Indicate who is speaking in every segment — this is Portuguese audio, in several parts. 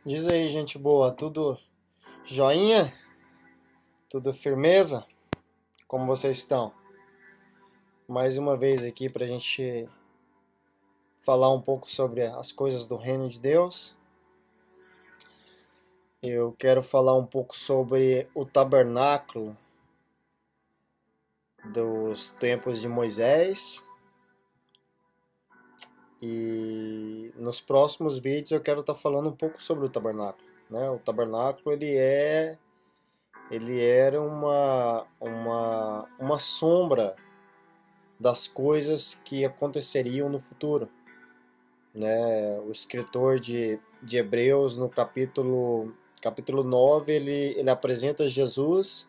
Speaker 1: Diz aí, gente boa, tudo joinha? Tudo firmeza? Como vocês estão? Mais uma vez aqui para a gente falar um pouco sobre as coisas do reino de Deus. Eu quero falar um pouco sobre o tabernáculo dos tempos de Moisés. E nos próximos vídeos eu quero estar falando um pouco sobre o tabernáculo, né? O tabernáculo ele era uma sombra das coisas que aconteceriam no futuro, né? O escritor de Hebreus, no capítulo 9, ele apresenta Jesus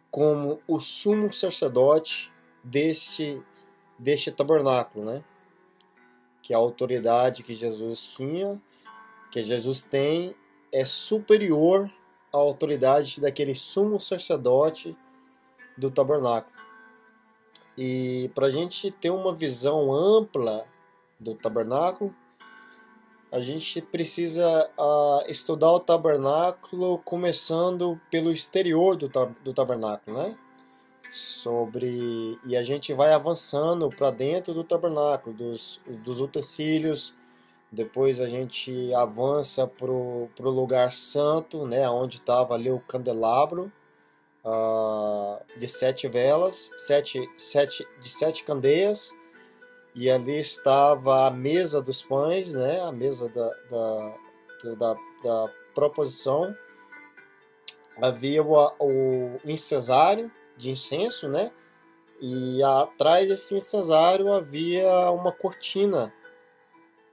Speaker 1: como o sumo sacerdote deste tabernáculo, né? Que a autoridade que Jesus tinha, que Jesus tem, é superior à autoridade daquele sumo sacerdote do tabernáculo. E para a gente ter uma visão ampla do tabernáculo, a gente precisa estudar o tabernáculo começando pelo exterior do tabernáculo, né? E a gente vai avançando para dentro do tabernáculo, dos utensílios. Depois a gente avança pro lugar santo, né? Onde estava ali o candelabro de 7 velas, de 7 candeias. E ali estava a mesa dos pães, né? A mesa da proposição. Havia o incensário de incenso, né? E atrás desse incensário havia uma cortina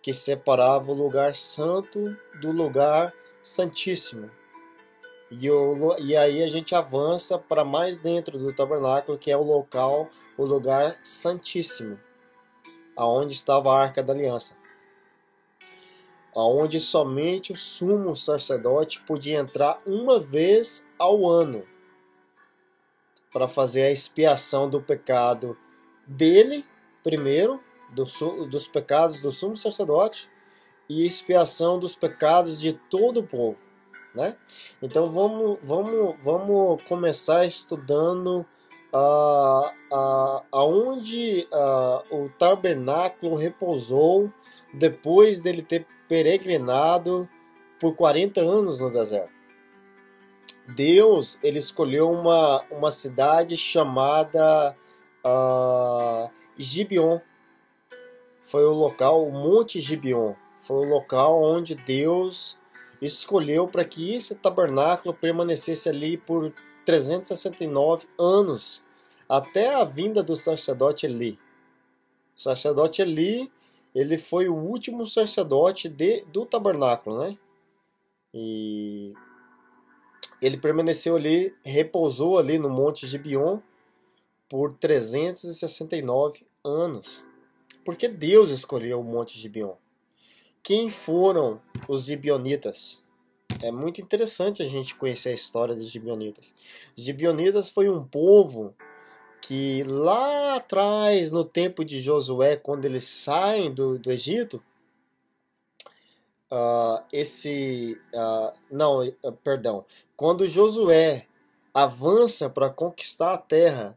Speaker 1: que separava o lugar santo do lugar santíssimo. E aí a gente avança para mais dentro do tabernáculo, que é o lugar santíssimo, aonde estava a Arca da Aliança, aonde somente o sumo sacerdote podia entrar uma vez ao ano para fazer a expiação do pecado dele, primeiro, dos pecados do sumo sacerdote, e expiação dos pecados de todo o povo, né? Então vamos começar estudando aonde o tabernáculo repousou depois dele ter peregrinado por 40 anos no deserto. Deus, ele escolheu uma cidade chamada Gibeon. Foi o local, o Monte Gibeon, foi o local onde Deus escolheu para que esse tabernáculo permanecesse ali por 369 anos, até a vinda do sacerdote Eli. O sacerdote Eli, ele foi o último sacerdote do tabernáculo, né? E ele permaneceu ali, repousou ali no Monte Gibeon por 369 anos. Porque Deus escolheu o Monte Gibeon. Quem foram os gibeonitas? É muito interessante a gente conhecer a história dos gibeonitas. Os gibeonitas foi um povo que lá atrás, no tempo de Josué, quando eles saem do Egito, quando Josué avança para conquistar a terra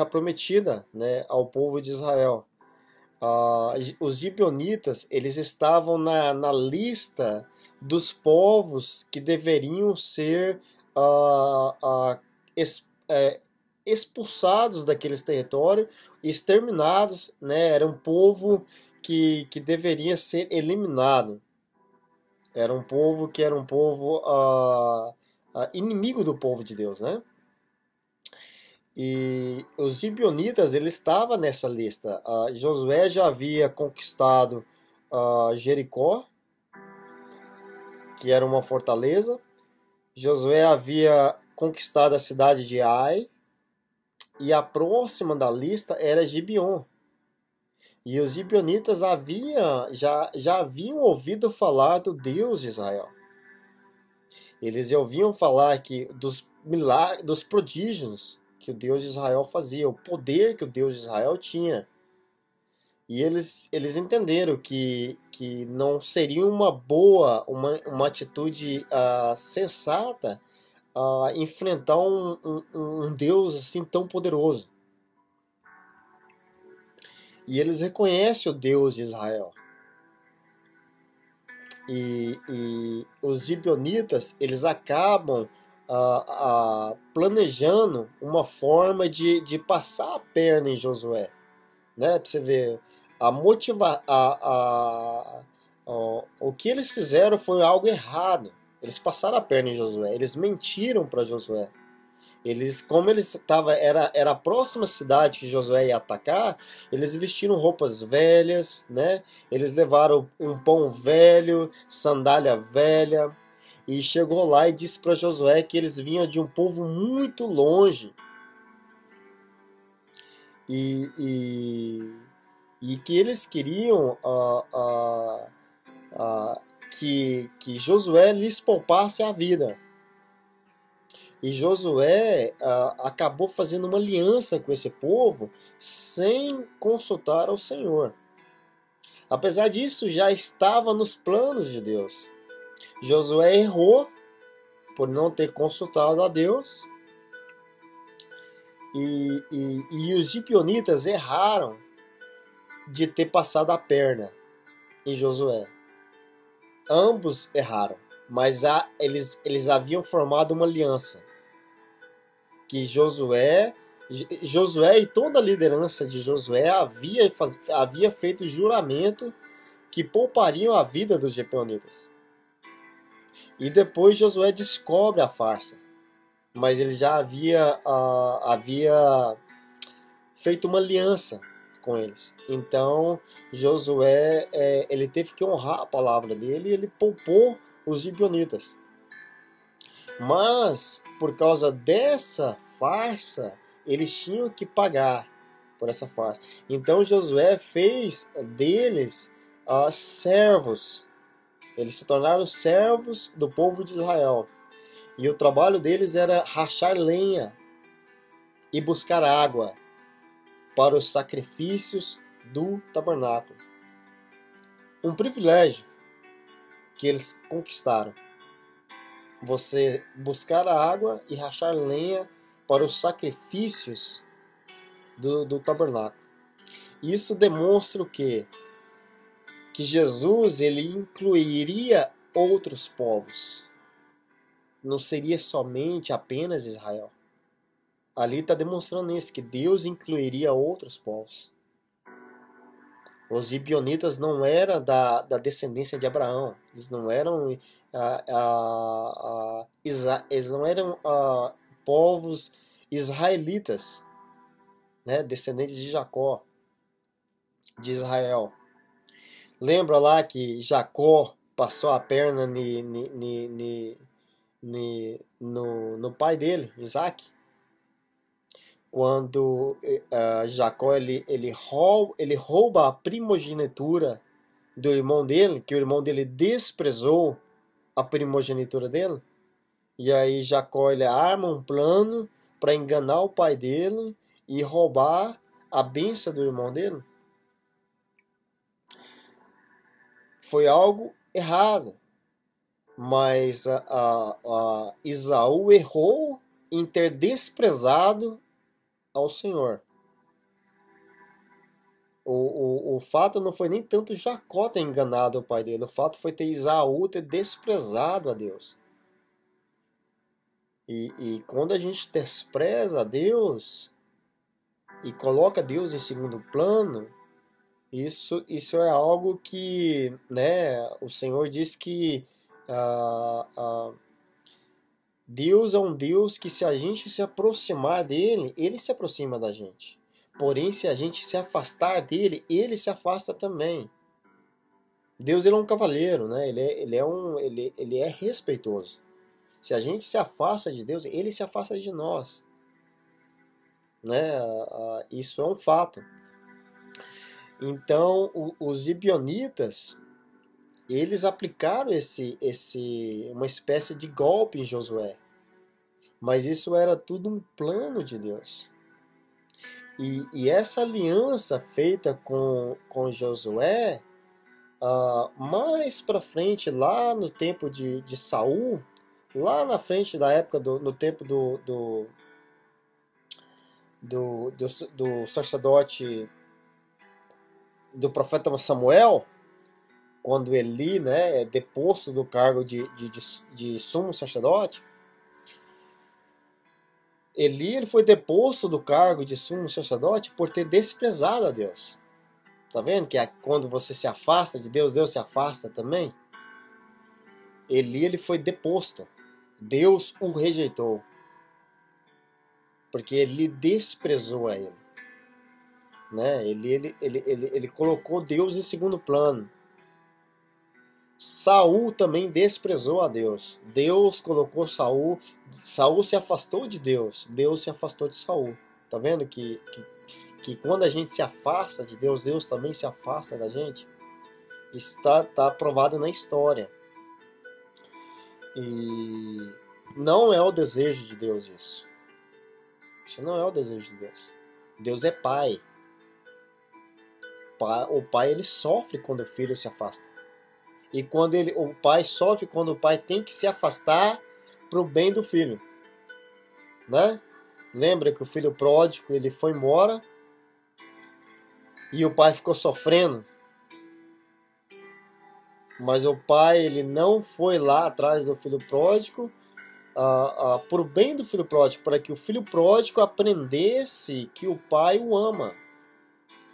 Speaker 1: prometida, né, ao povo de Israel, os gibeonitas, eles estavam na lista dos povos que deveriam ser expulsados daqueles territórios, exterminados, né? Era um povo que deveria ser eliminado. Era um povo que era um povo inimigo do povo de Deus, né? E os gibeonitas, ele estava nessa lista. Josué já havia conquistado Jericó, que era uma fortaleza. Josué havia conquistado a cidade de Ai. E a próxima da lista era Gibeon. E os gibeonitas já haviam ouvido falar do Deus de Israel. Eles já ouviam falar dos milagres, dos prodígios que o Deus de Israel fazia, o poder que o Deus de Israel tinha. E eles entenderam que não seria uma boa, uma atitude sensata enfrentar um Deus assim tão poderoso. E eles reconhecem o Deus de Israel. E os gibeonitas, eles acabam planejando uma forma de passar a perna em Josué, né? Pra você ver, o que eles fizeram foi algo errado. Eles passaram a perna em Josué, eles mentiram para Josué. Como eles era a próxima cidade que Josué ia atacar, eles vestiram roupas velhas, né? Eles levaram um pão velho, sandália velha, e chegou lá e disse para Josué que eles vinham de um povo muito longe e que eles queriam que Josué lhes poupasse a vida. E Josué acabou fazendo uma aliança com esse povo sem consultar ao Senhor. Apesar disso, já estava nos planos de Deus. Josué errou por não ter consultado a Deus. E os gibeonitas erraram de ter passado a perna em Josué. Ambos erraram, mas eles haviam formado uma aliança. Que Josué e toda a liderança de Josué havia feito juramento que poupariam a vida dos gibeonitas. E depois Josué descobre a farsa, mas ele já havia feito uma aliança com eles. Então Josué ele teve que honrar a palavra dele e ele poupou os gibeonitas. Mas, por causa dessa farsa, eles tinham que pagar por essa farsa. Então Josué fez deles servos. Eles se tornaram servos do povo de Israel. E o trabalho deles era rachar lenha e buscar água para os sacrifícios do tabernáculo. Um privilégio que eles conquistaram. Você buscar a água e rachar lenha para os sacrifícios do tabernáculo. Isso demonstra o quê? Que Jesus ele incluiria outros povos. Não seria somente apenas Israel. Ali está demonstrando isso, que Deus incluiria outros povos. Os gibeonitas não eram da descendência de Abraão. Eles não eram eles não eram povos israelitas, né, descendentes de Jacó, de Israel. Lembra lá que Jacó passou a perna no pai dele, Isaac? Quando Jacó ele rouba a primogenitura do irmão dele, que o irmão dele desprezou a primogenitura dele, e aí Jacó ele arma um plano para enganar o pai dele e roubar a bênção do irmão dele. Foi algo errado, mas Esaú errou em ter desprezado ao Senhor. O fato não foi nem tanto Jacó ter enganado o pai dele, o fato foi ter Esaú ter desprezado a Deus. E quando a gente despreza a Deus e coloca Deus em segundo plano, isso é algo que, né, o Senhor diz que Deus é um Deus que, se a gente se aproximar dele, ele se aproxima da gente. Porém, se a gente se afastar dele, ele se afasta também. Deus ele é um cavalheiro, né? Ele é respeitoso. Se a gente se afasta de Deus, ele se afasta de nós, né? Isso é um fato. Então, os gibeonitas, eles aplicaram uma espécie de golpe em Josué. Mas isso era tudo um plano de Deus. E essa aliança feita com Josué, mais para frente, lá no tempo de Saul, lá na frente da época, no tempo do sacerdote, do profeta Samuel, quando Eli, né, é deposto do cargo de sumo sacerdote, ele foi deposto do cargo de sumo sacerdote por ter desprezado a Deus. Tá vendo que quando você se afasta de Deus, Deus se afasta também? Ele foi deposto. Deus o rejeitou. Porque ele desprezou a ele. Né? Ele colocou Deus em segundo plano. Saul também desprezou a Deus. Deus colocou Saul. Saul se afastou de Deus. Deus se afastou de Saul. Tá vendo que quando a gente se afasta de Deus, Deus também se afasta da gente? Está provado na história. E não é o desejo de Deus isso. Isso não é o desejo de Deus. Deus é pai. O pai, ele sofre quando o filho se afasta. E quando o pai sofre quando o pai tem que se afastar para o bem do filho. Né? Lembra que o filho pródigo, ele foi embora e o pai ficou sofrendo. Mas o pai, ele não foi lá atrás do filho pródigo por o bem do filho pródigo, para que o filho pródigo aprendesse que o pai o ama.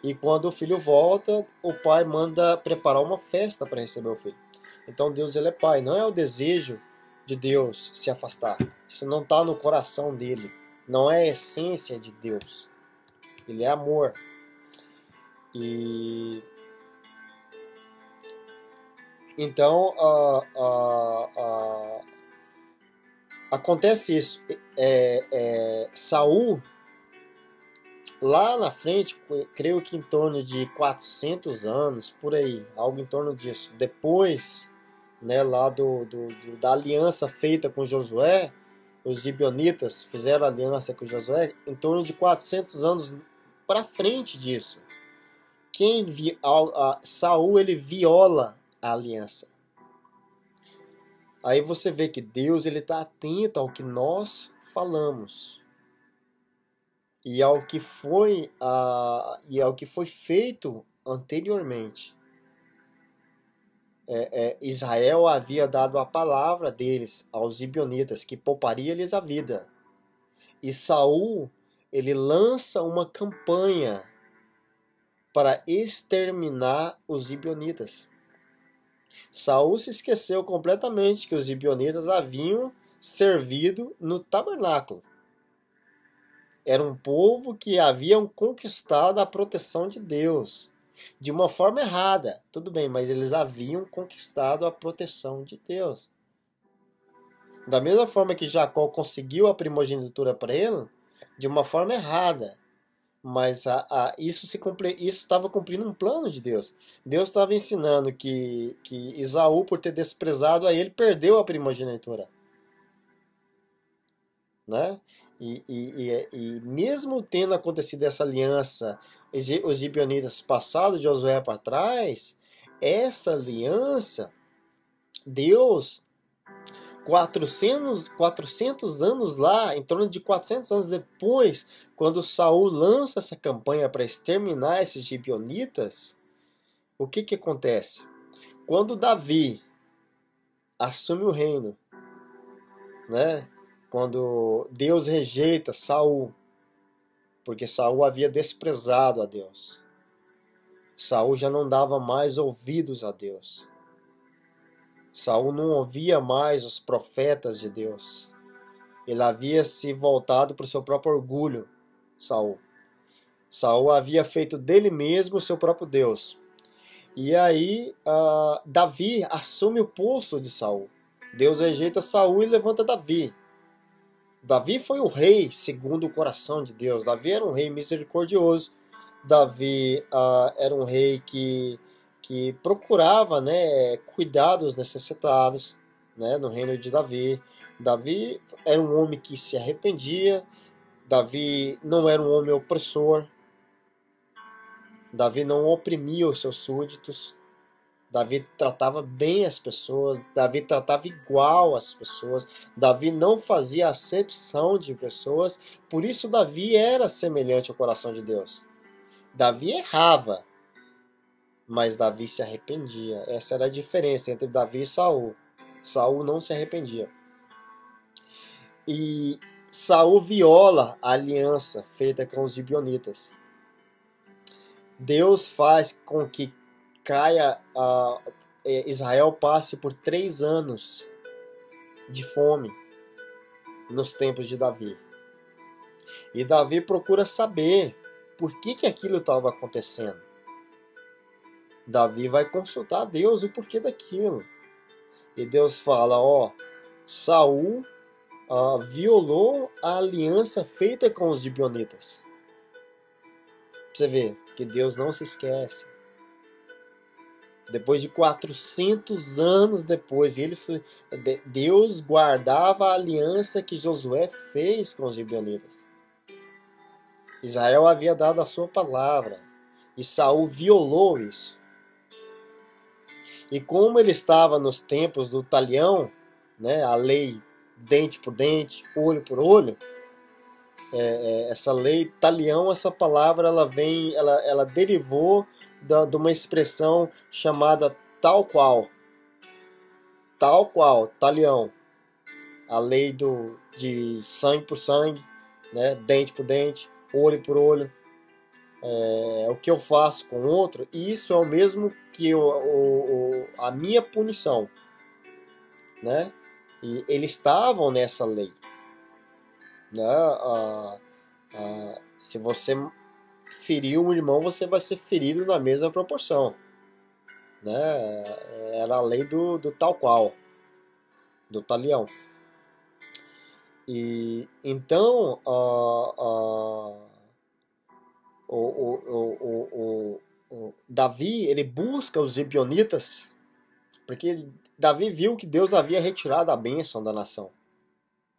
Speaker 1: E quando o filho volta, o pai manda preparar uma festa para receber o filho. Então Deus, ele é pai. Não é o desejo de Deus se afastar. Isso não está no coração dele. Não é a essência de Deus. Ele é amor. E então acontece isso. Saul, lá na frente, creio que em torno de 400 anos, por aí, algo em torno disso. Depois, né, lá da aliança feita com Josué, os gibeonitas fizeram aliança com Josué, em torno de 400 anos para frente disso. Saul, ele viola a aliança. Aí você vê que Deus, ele está atento ao que nós falamos. E ao que foi feito anteriormente. Israel havia dado a palavra deles aos gibeonitas, que pouparia-lhes a vida. E Saul, ele lança uma campanha para exterminar os gibeonitas. Saul se esqueceu completamente que os gibeonitas haviam servido no tabernáculo. Era um povo que haviam conquistado a proteção de Deus. De uma forma errada, tudo bem, mas eles haviam conquistado a proteção de Deus. Da mesma forma que Jacó conseguiu a primogenitura para ele, de uma forma errada. Mas isso estava cumprindo um plano de Deus. Deus estava ensinando que Esaú, por ter desprezado a ele, perdeu a primogenitura. Né? E mesmo tendo acontecido essa aliança, os gibeonitas passaram de Josué para trás, essa aliança, Deus, 400 anos lá, em torno de 400 anos depois, quando Saul lança essa campanha para exterminar esses gibeonitas, o que acontece? Quando Davi assume o reino, né? Quando Deus rejeita Saul, porque Saul havia desprezado a Deus. Saul já não dava mais ouvidos a Deus. Saul não ouvia mais os profetas de Deus. Ele havia se voltado para o seu próprio orgulho, Saul. Saul havia feito dele mesmo o seu próprio Deus. E aí Davi assume o posto de Saul. Deus rejeita Saul e levanta Davi. Davi foi o rei segundo o coração de Deus. Davi era um rei misericordioso. Davi era um rei que procurava, né, cuidar dos necessitados, né, no reino de Davi. Davi era um homem que se arrependia. Davi não era um homem opressor. Davi não oprimia os seus súditos. Davi tratava bem as pessoas. Davi tratava igual as pessoas. Davi não fazia acepção de pessoas. Por isso Davi era semelhante ao coração de Deus. Davi errava, mas Davi se arrependia. Essa era a diferença entre Davi e Saul. Saul não se arrependia. E Saul viola a aliança feita com os gibeonitas. Deus faz com que Israel passe por 3 anos de fome nos tempos de Davi. E Davi procura saber por que aquilo estava acontecendo. Davi vai consultar a Deus o porquê daquilo. E Deus fala, Saul violou a aliança feita com os gibeonitas. Você vê que Deus não se esquece. Depois de 400 anos depois, Deus guardava a aliança que Josué fez com os gibeonitas. Israel havia dado a sua palavra e Saul violou isso. E como ele estava nos tempos do talião, né, a lei dente por dente, olho por olho, essa lei talião, essa palavra, ela derivou de uma expressão chamada tal qual, talião, a lei de sangue por sangue, né, dente por dente, olho por olho. O que eu faço com o outro, isso é o mesmo que a minha punição, né? E eles estavam nessa lei, né? Se você ferir um irmão, você vai ser ferido na mesma proporção, né? Era a lei do tal qual, do talião. E então Davi, ele busca os gibeonitas porque Davi viu que Deus havia retirado a bênção da nação.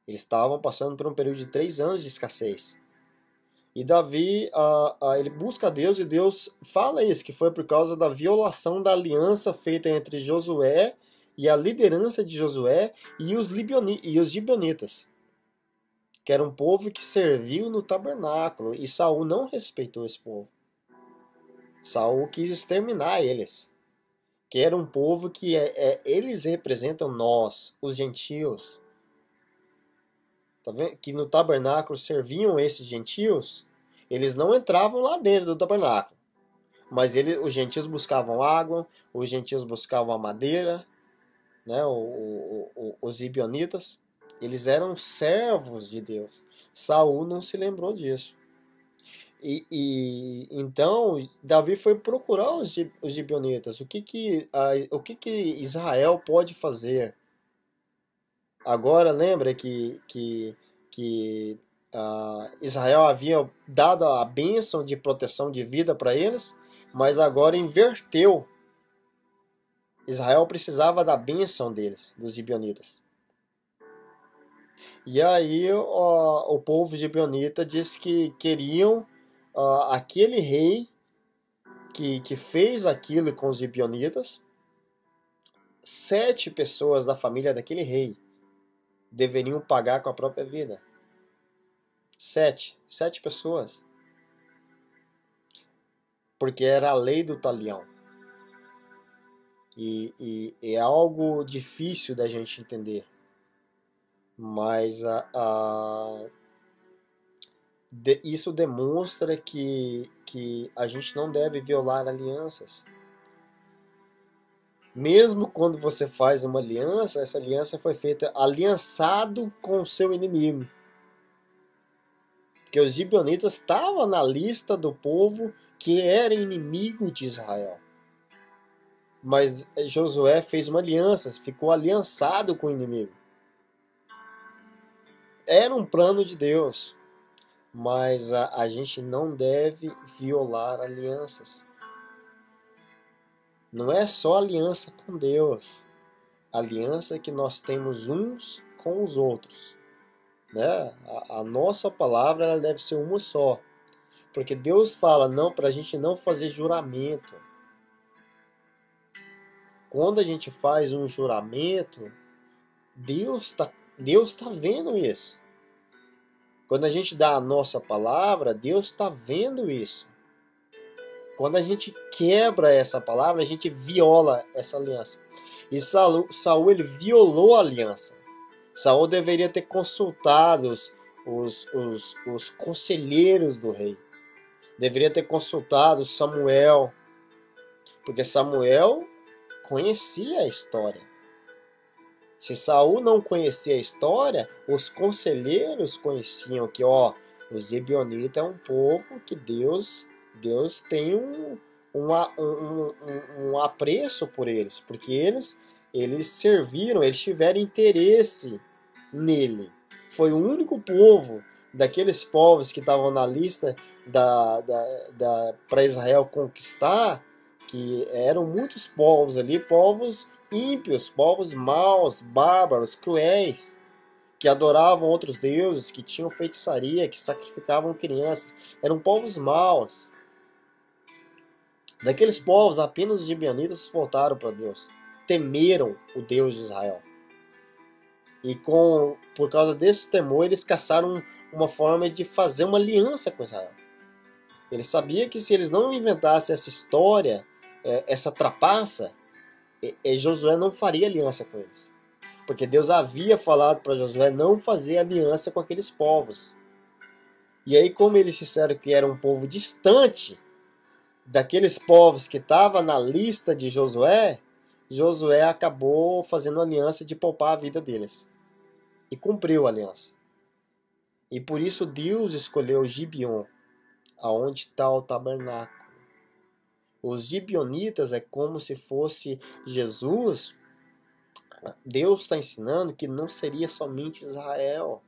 Speaker 1: Eles estavam passando por um período de 3 anos de escassez. E Davi, ele busca Deus, e Deus fala isso, que foi por causa da violação da aliança feita entre Josué e a liderança de Josué e os gibeonitas, que era um povo que serviu no tabernáculo, e Saul não respeitou esse povo. Saul quis exterminar eles, que era um povo que eles representam nós, os gentios. Tá vendo? Que no tabernáculo serviam esses gentios. Eles não entravam lá dentro do tabernáculo, mas os gentios buscavam água, os gentios buscavam a madeira, né? Os gibeonitas, eles eram servos de Deus. Saul não se lembrou disso. Então Davi foi procurar os gibeonitas. O que Israel pode fazer? Agora lembra que Israel havia dado a bênção de proteção de vida para eles, mas agora inverteu. Israel precisava da bênção deles, dos gibeonitas. E aí o povo gibeonita disse que queriam aquele rei que fez aquilo com os gibeonitas. 7 pessoas da família daquele rei deveriam pagar com a própria vida. 7 pessoas. Porque era a lei do talião. E é algo difícil da gente entender. Mas isso demonstra que a gente não deve violar alianças. Mesmo quando você faz uma aliança, essa aliança foi feita aliançado com o seu inimigo. Porque os gibeonitas estavam na lista do povo que era inimigo de Israel. Mas Josué fez uma aliança, ficou aliançado com o inimigo. Era um plano de Deus, mas a gente não deve violar alianças. Não é só aliança com Deus, aliança que nós temos uns com os outros, né? A nossa palavra ela deve ser uma só, Porque Deus fala não para a gente não fazer juramento. Quando a gente faz um juramento, Deus tá vendo isso. Quando a gente dá a nossa palavra, Deus está vendo isso. Quando a gente quebra essa palavra, a gente viola essa aliança. E Saul ele violou a aliança. Saul deveria ter consultado os conselheiros do rei. Deveria ter consultado Samuel. Porque Samuel conhecia a história. Se Saul não conhecia a história, os conselheiros conheciam que, os Gibeonitas é um povo que Deus tem um apreço por eles, porque eles serviram, eles tiveram interesse nele. Foi o único povo daqueles povos que estavam na lista para Israel conquistar, que eram muitos povos ali, povos ímpios, povos maus, bárbaros, cruéis, que adoravam outros deuses, que tinham feitiçaria, que sacrificavam crianças. Eram povos maus. Daqueles povos, apenas os gibeonitas voltaram para Deus. Temeram o Deus de Israel. E por causa desse temor, eles caçaram uma forma de fazer uma aliança com Israel. Eles sabiam que se eles não inventassem essa história, essa trapaça, Josué não faria aliança com eles. Porque Deus havia falado para Josué não fazer aliança com aqueles povos. E aí, como eles disseram que era um povo distante daqueles povos que estavam na lista de Josué, Josué acabou fazendo aliança de poupar a vida deles. E cumpriu a aliança. E por isso Deus escolheu Gibeon, aonde está o tabernáculo. Os gibeonitas é como se fosse Jesus. Deus está ensinando que não seria somente Israel.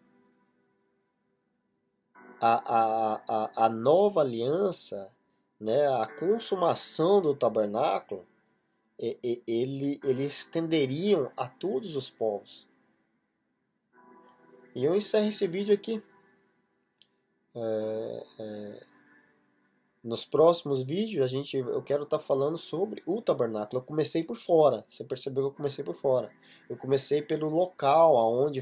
Speaker 1: A nova aliança, né, a consumação do tabernáculo, eles estenderiam a todos os povos. E eu encerro esse vídeo aqui. Nos próximos vídeos eu quero estar falando sobre o tabernáculo. Eu comecei por fora. Você percebeu que eu comecei por fora. Eu comecei pelo local onde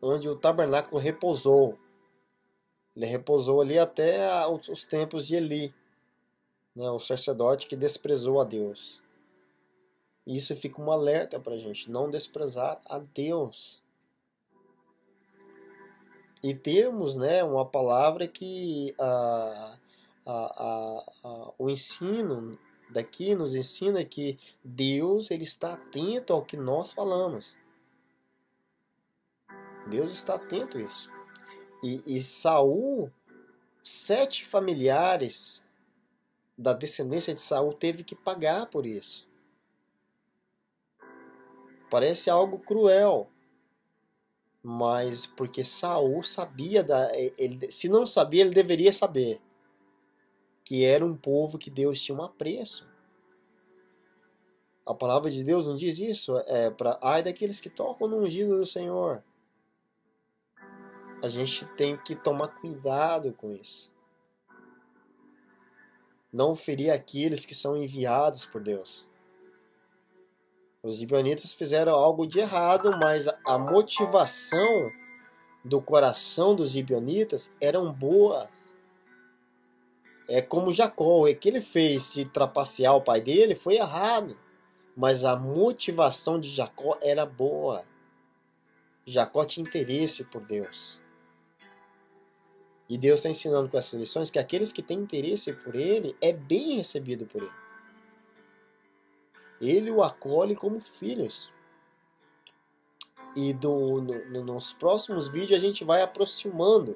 Speaker 1: onde o tabernáculo repousou. Ele repousou ali até os tempos de Eli, né, o sacerdote que desprezou a Deus. E isso fica um alerta para a gente, não desprezar a Deus. E termos, né, uma palavra que o ensino daqui nos ensina que Deus ele está atento ao que nós falamos. Deus está atento a isso. E Saul, 7 familiares da descendência de Saul teve que pagar por isso. Parece algo cruel, mas porque Saul sabia, se não sabia, ele deveria saber que era um povo que Deus tinha um apreço. A palavra de Deus não diz isso, ai daqueles que tocam no ungido do Senhor. A gente tem que tomar cuidado com isso. Não ferir aqueles que são enviados por Deus. Os gibeonitas fizeram algo de errado, mas a motivação do coração dos gibeonitas eram boas. É como Jacó, o que ele fez de trapacear o pai dele foi errado, mas a motivação de Jacó era boa. Jacó tinha interesse por Deus. E Deus está ensinando com essas lições que aqueles que têm interesse por Ele é bem recebido por Ele. Ele o acolhe como filhos. E nos próximos vídeos a gente vai aproximando.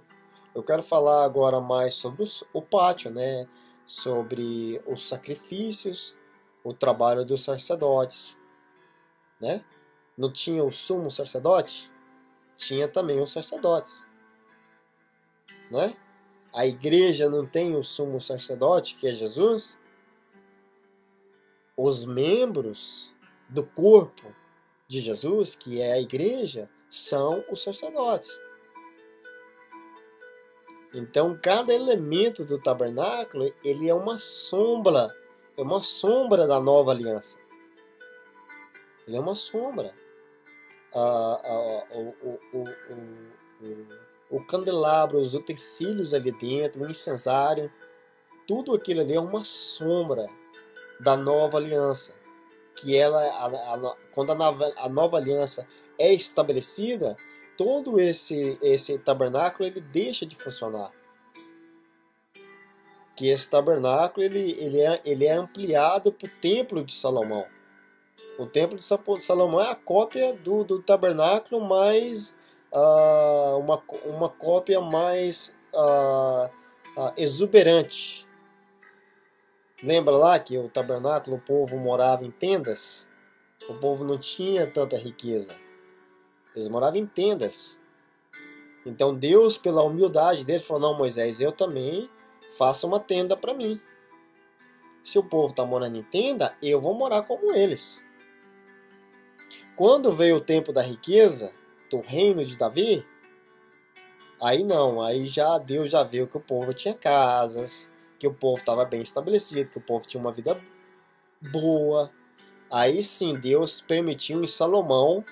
Speaker 1: Eu quero falar agora mais sobre o pátio, né? Sobre os sacrifícios, o trabalho dos sacerdotes, né? Não tinha o sumo sacerdote? Tinha também os sacerdotes, né? A igreja não tem o sumo sacerdote, que é Jesus? Os membros do corpo de Jesus, que é a igreja, são os sacerdotes. Então, cada elemento do tabernáculo, ele é uma sombra da nova aliança. Ele é uma sombra. O candelabro, os utensílios ali dentro, o incensário, tudo aquilo ali é uma sombra da nova aliança. Que quando a nova aliança é estabelecida, todo esse tabernáculo ele deixa de funcionar. Que esse tabernáculo ele é ampliado para o templo de Salomão. O templo de Salomão é a cópia do tabernáculo, mais uma cópia mais exuberante. Lembra lá que o tabernáculo, o povo morava em tendas? O povo não tinha tanta riqueza. Eles moravam em tendas. Então Deus, pela humildade dele, falou: não, Moisés, eu também faço uma tenda para mim. Se o povo está morando em tenda, eu vou morar como eles. Quando veio o tempo da riqueza, do reino de Davi, aí não, aí já Deus já viu que o povo tinha casas, que o povo estava bem estabelecido, que o povo tinha uma vida boa. Aí sim Deus permitiu em Salomão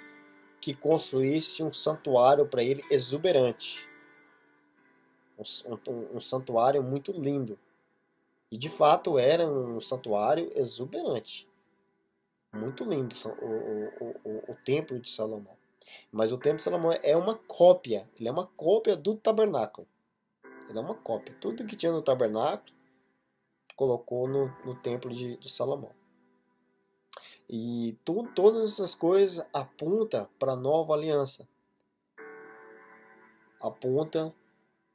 Speaker 1: que construísse um santuário para ele exuberante. Um santuário muito lindo. E de fato era um santuário exuberante. Muito lindo o templo de Salomão. Mas o templo de Salomão é uma cópia. Ele é uma cópia do tabernáculo. Ele é uma cópia. Tudo que tinha no tabernáculo colocou no templo de Salomão. E todas essas coisas apontam para a nova aliança. Aponta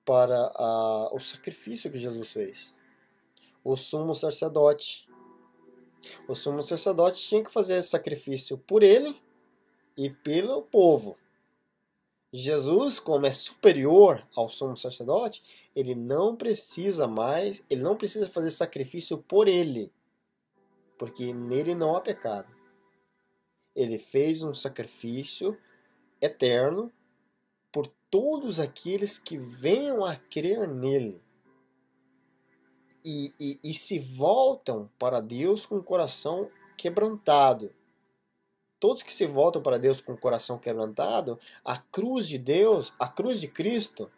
Speaker 1: para o sacrifício que Jesus fez. O sumo sacerdote. O sumo sacerdote tinha que fazer sacrifício por ele e pelo povo. Jesus, como é superior ao sumo sacerdote, ele não precisa fazer sacrifício por ele, porque nele não há pecado. Ele fez um sacrifício eterno por todos aqueles que venham a crer nele e se voltam para Deus com o coração quebrantado. Todos que se voltam para Deus com o coração quebrantado, a cruz de Deus, a cruz de Cristo,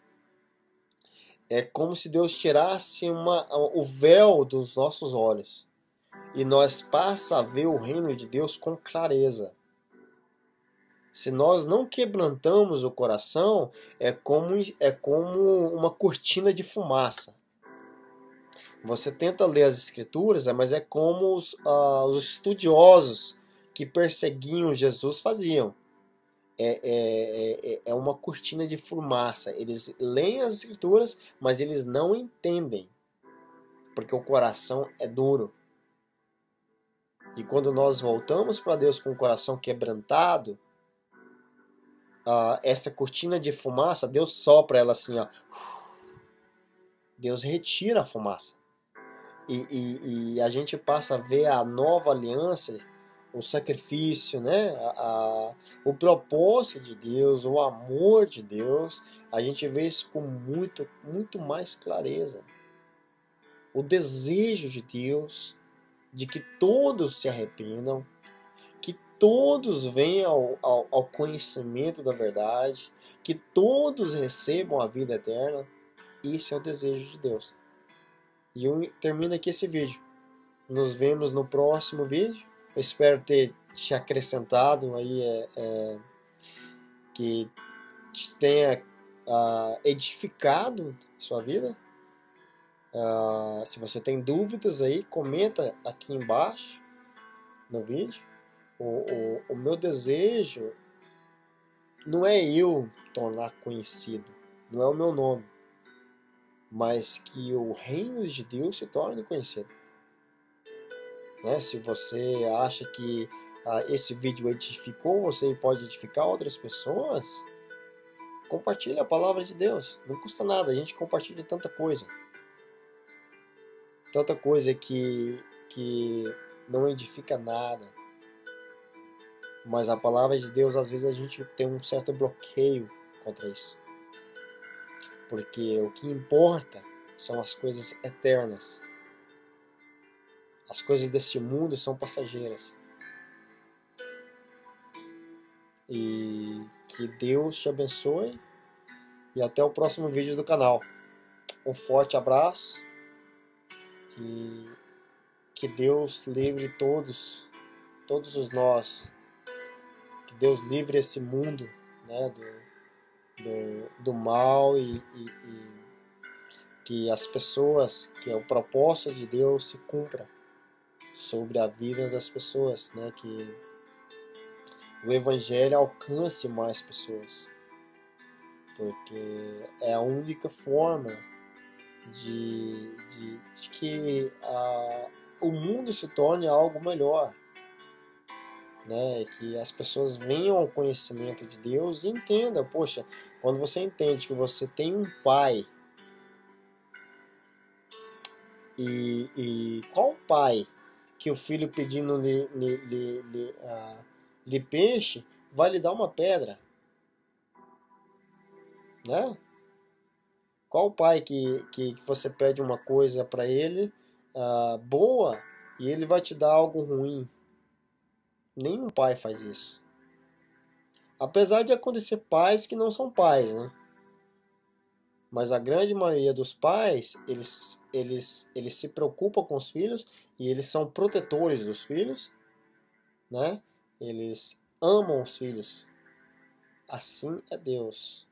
Speaker 1: é como se Deus tirasse o véu dos nossos olhos e nós passa a ver o reino de Deus com clareza. Se nós não quebrantamos o coração, é como uma cortina de fumaça. Você tenta ler as escrituras, mas é como os estudiosos que perseguiam Jesus faziam. É uma cortina de fumaça. Eles leem as escrituras, mas eles não entendem, porque o coração é duro. E quando nós voltamos para Deus com o coração quebrantado, essa cortina de fumaça, Deus sopra ela assim, ó. Deus retira a fumaça. E a gente passa a ver a nova aliança, o sacrifício, né? O propósito de Deus, o amor de Deus, a gente vê isso com muito, muito mais clareza. O desejo de Deus de que todos se arrependam, que todos venham ao conhecimento da verdade, que todos recebam a vida eterna. Esse é o desejo de Deus. E eu termino aqui esse vídeo. Nos vemos no próximo vídeo. Eu espero ter te acrescentado aí, que te tenha edificado sua vida. Se você tem dúvidas aí, comenta aqui embaixo no vídeo. O meu desejo não é eu tornar conhecido, não é o meu nome, mas que o reino de Deus se torne conhecido. Né? Se você acha que esse vídeo edificou você e pode edificar outras pessoas, compartilhe a palavra de Deus. Não custa nada, a gente compartilha tanta coisa. Tanta coisa que não edifica nada. Mas a palavra de Deus, às vezes a gente tem um certo bloqueio contra isso. porque o que importa são as coisas eternas. As coisas deste mundo são passageiras. E que Deus te abençoe e até o próximo vídeo do canal. Um forte abraço e que Deus livre todos os nós. Que Deus livre esse mundo, né, do mal e que as pessoas, que o propósito de Deus se cumpra sobre a vida das pessoas, né, que o Evangelho alcance mais pessoas, porque é a única forma de que o mundo se torne algo melhor, né? Que as pessoas venham ao conhecimento de Deus e entendam, poxa, quando você entende que você tem um pai, e qual pai que o filho pedindo lhe peixe vai lhe dar uma pedra, né? Qual pai que você pede uma coisa para ele boa e ele vai te dar algo ruim? Nenhum pai faz isso. Apesar de acontecer pais que não são pais, né? Mas a grande maioria dos pais, eles se preocupam com os filhos e eles são protetores dos filhos, né? Eles amam os filhos. Assim é Deus.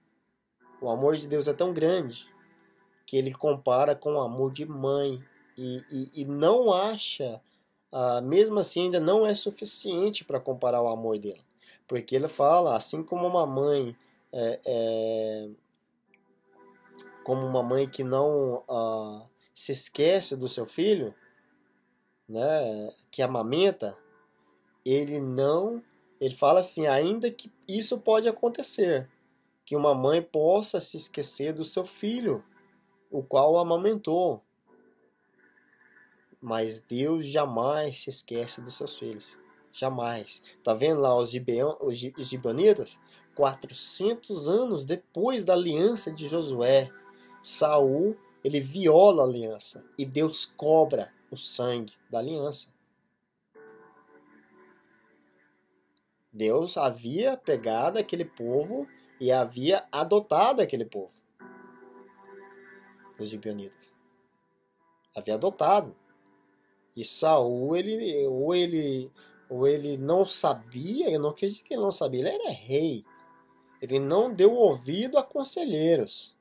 Speaker 1: O amor de Deus é tão grande que ele compara com o amor de mãe e não acha, mesmo assim ainda não é suficiente para comparar o amor dele. Porque ele fala, assim como uma mãe como uma mãe que não se esquece do seu filho, né, que amamenta, ele fala assim, ainda que isso pode acontecer, que uma mãe possa se esquecer do seu filho, o qual o amamentou. Mas Deus jamais se esquece dos seus filhos. Jamais. Tá vendo lá os gibeonitas? 400 anos depois da aliança de Josué, Saul, ele viola a aliança e Deus cobra o sangue da aliança. Deus havia pegado aquele povo e havia adotado aquele povo. Os gibeonitas. Havia adotado. E Saul, ou ele não sabia, eu não acredito que ele não sabia, ele era rei. Ele não deu ouvido a conselheiros.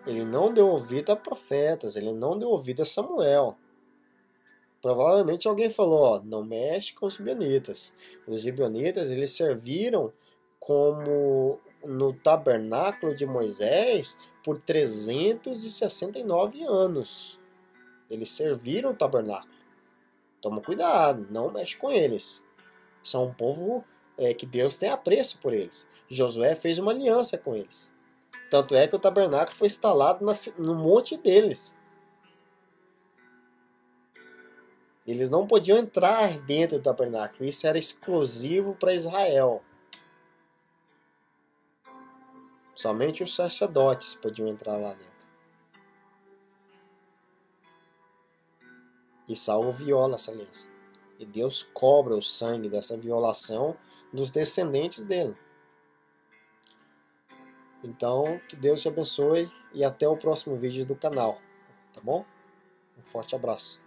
Speaker 1: Ele não deu ouvido a profetas, ele não deu ouvido a Samuel. Provavelmente alguém falou, não mexe com os gibeonitas. Os gibeonitas, eles serviram como no tabernáculo de Moisés por 369 anos. Eles serviram o tabernáculo. Toma cuidado, não mexe com eles. São um povo que Deus tem apreço por eles. Josué fez uma aliança com eles. Tanto é que o tabernáculo foi instalado no monte deles. Eles não podiam entrar dentro do tabernáculo. Isso era exclusivo para Israel. Somente os sacerdotes podiam entrar lá dentro. E Saul viola essa aliança. E Deus cobra o sangue dessa violação dos descendentes dele. Então, que Deus te abençoe e até o próximo vídeo do canal. Tá bom? Um forte abraço.